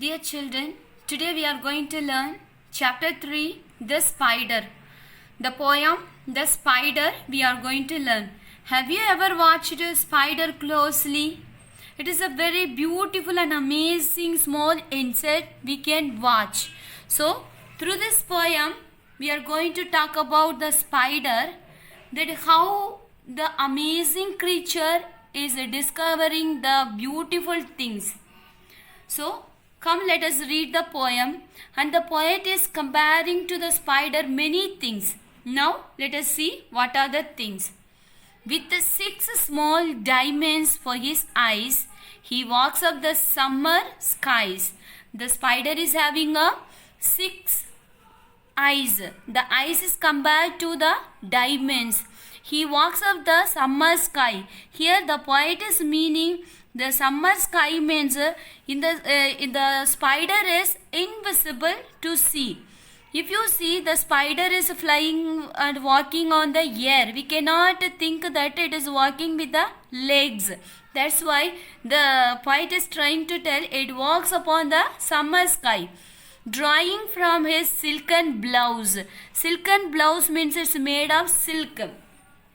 Dear children, today we are going to learn chapter 3, The Spider. The poem, The Spider, we are going to learn. Have you ever watched a spider closely? It is a very beautiful and amazing small insect we can watch. So, through this poem, we are going to talk about the spider, that how the amazing creature is discovering the beautiful things. So, come let us read the poem, and the poet is comparing to the spider many things. Now, let us see what are the things. With the 6 small diamonds for his eyes, he walks up the summer skies. The spider is having a 6 eyes. The eyes is compared to the diamonds. He walks up the summer sky. Here the poet is meaning the summer sky means in the spider is invisible to see. If you see the spider is flying and walking on the air, we cannot think that it is walking with the legs. That's why the poet is trying to tell it walks upon the summer sky. Drawing from his silken blouse. Silken blouse means it's made of silk.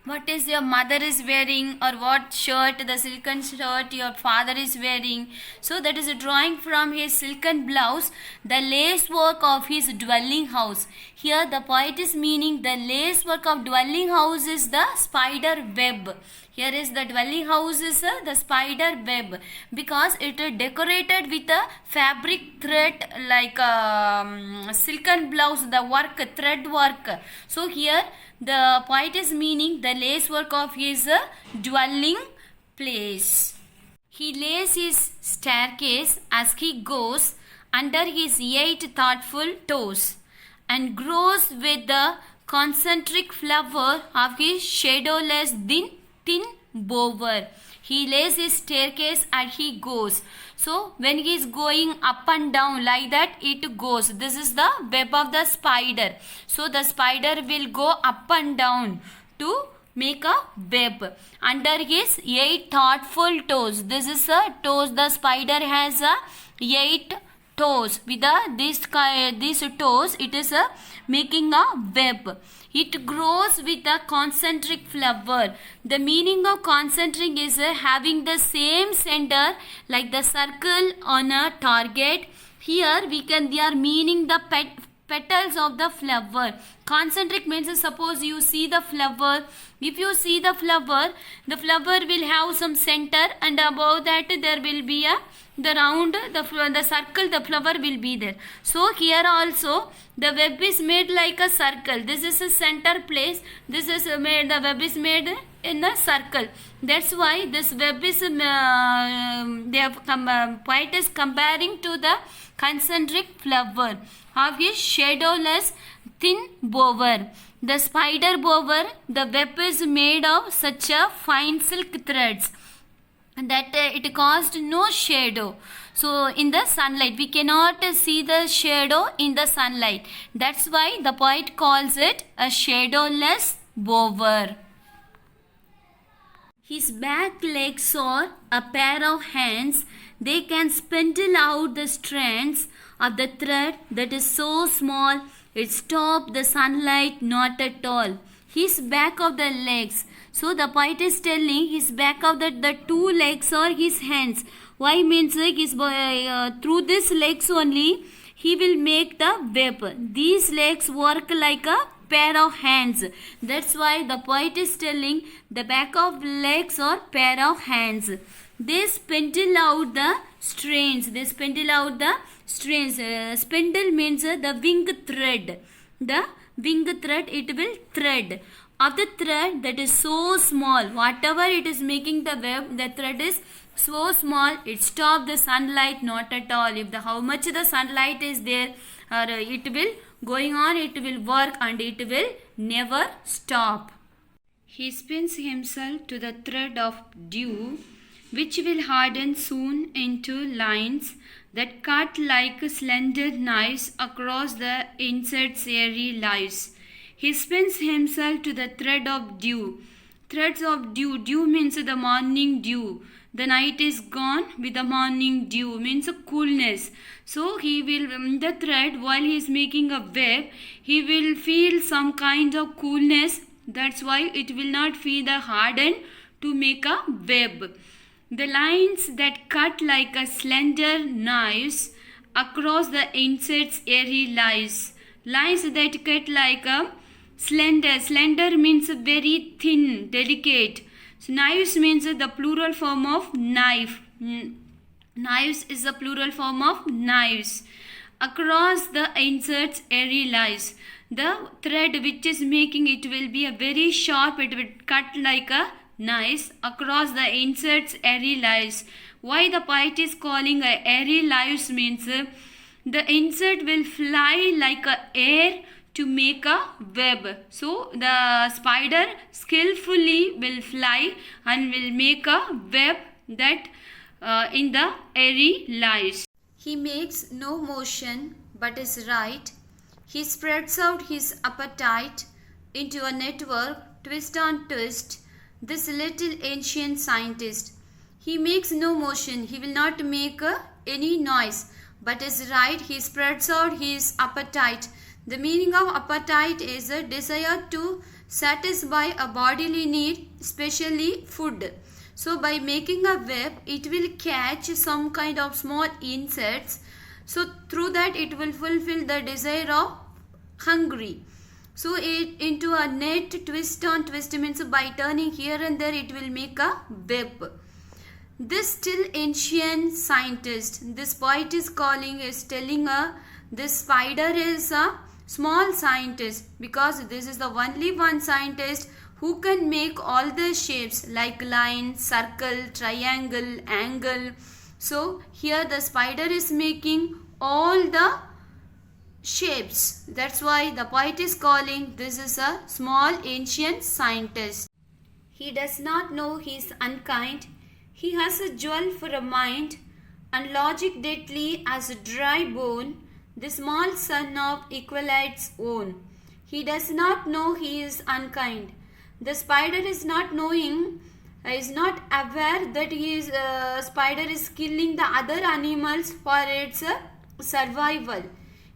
What is your mother is wearing, or what shirt, the silken shirt your father is wearing. So that is a drawing from his silken blouse, the lace work of his dwelling house. Here the poet is meaning the lace work of dwelling house is the spider web. Here is the dwelling house is the spider web, because it is decorated with a fabric thread like silken blouse, the work, thread work. So here the poet is meaning the lace work of his dwelling place. He lays his staircase as he goes under his 8 thoughtful toes, and grows with the concentric flower of his shadowless thin bower. He lays his staircase and he goes. So when he is going up and down like that, it goes. This is the web of the spider. So the spider will go up and down to make a web under his 8 thoughtful toes. This is a toes. The spider has 8 toes. With these toes, it is making a web. It grows with a concentric flower. The meaning of concentric is having the same center like the circle on a target. Here they are meaning the petals of the flower. Concentric means suppose you see the flower. If you see the flower will have some center, and above that there will be the round, the circle, the flower will be there. So here also the web is made like a circle. This is a center place. This is made, the web is made in a circle. That's why this web is poet is comparing to the concentric flower of his shadowless thin bower. The spider bower, the web is made of such a fine silk threads that it caused no shadow. So in the sunlight, we cannot see the shadow in the sunlight. That's why the poet calls it a shadowless bower. His back legs are a pair of hands. They can spindle out the strands of the thread that is so small it stops the sunlight not at all. His back of the legs. So the poet is telling his back of the 2 legs are his hands. Why means his through these legs only he will make the web. These legs work like a pair of hands. That's why the poet is telling the back of legs are pair of hands. They spindle out the strands. They spindle out the strands. Spindle means the wing thread. The wing thread, it will thread. Of the thread that is so small, whatever it is making the web, the thread is so small, it stops the sunlight not at all. If how much the sunlight is there, or it will going on, it will work and it will never stop. He spins himself to the thread of dew, which will harden soon into lines that cut like slender knives across the insect's airy lives. He spins himself to the thread of dew. Threads of dew. Dew means the morning dew. the night is gone with the morning dew, means a coolness. So he will, the thread, while he is making a web, he will feel some kind of coolness. That's why it will not feel the harden to make a web. The lines that cut like a slender knives across the insect's airy lies. Lines that cut like a slender. Slender means very thin, delicate. So knives means the plural form of knife. Knives is the plural form of knives. Across the insect's airy lies. The thread which is making it will be a very sharp. It will cut like a knife across the insect's airy lies. Why the poet is calling a airy lives means the insect will fly like a air to make a web. So the spider skillfully will fly and will make a web that in the airy lies. He makes no motion but is right. He spreads out his appetite into a network, twist on twist. This little ancient scientist. He makes no motion. He will not make any noise. But is right. He spreads out his appetite. The meaning of appetite is a desire to satisfy a bodily need, especially food. So by making a web, it will catch some kind of small insects. So through that it will fulfill the desire of hungry. So it into a net, twist on twist means by turning here and there it will make a web. This still ancient scientist, this poet is telling this spider is a small scientist, because this is the only one scientist who can make all the shapes like line, circle, triangle, angle. So here the spider is making all the shapes. That's why the poet is calling this is a small ancient scientist. He does not know he is unkind. He has a jewel for a mind, and logic deadly as a dry bone, the small son of Equalite's own. He does not know he is unkind. The spider is not knowing, is not aware that spider is killing the other animals for its survival.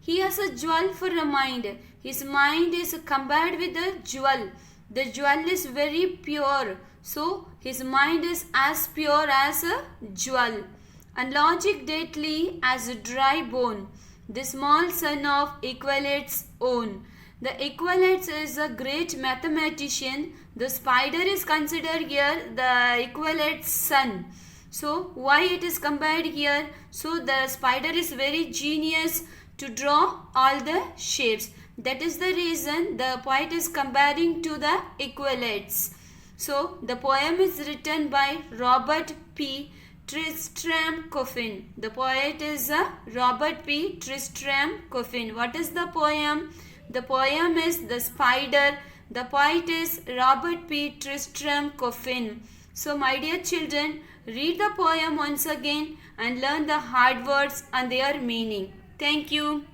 He has a jewel for a mind. His mind is compared with a jewel. The jewel is very pure. So his mind is as pure as a jewel. And logic deadly as a dry bone. The small son of Equalate's own. The Equalate is a great mathematician. The spider is considered here the Equalate's son. So why it is compared here? So the spider is very genius to draw all the shapes. That is the reason the poet is comparing to the Equalates. So the poem is written by Robert P. Tristram Coffin. The poet is Robert P. Tristram Coffin. What is the poem? The poem is The Spider. The poet is Robert P. Tristram Coffin. So my dear children, read the poem once again and learn the hard words and their meaning. Thank you.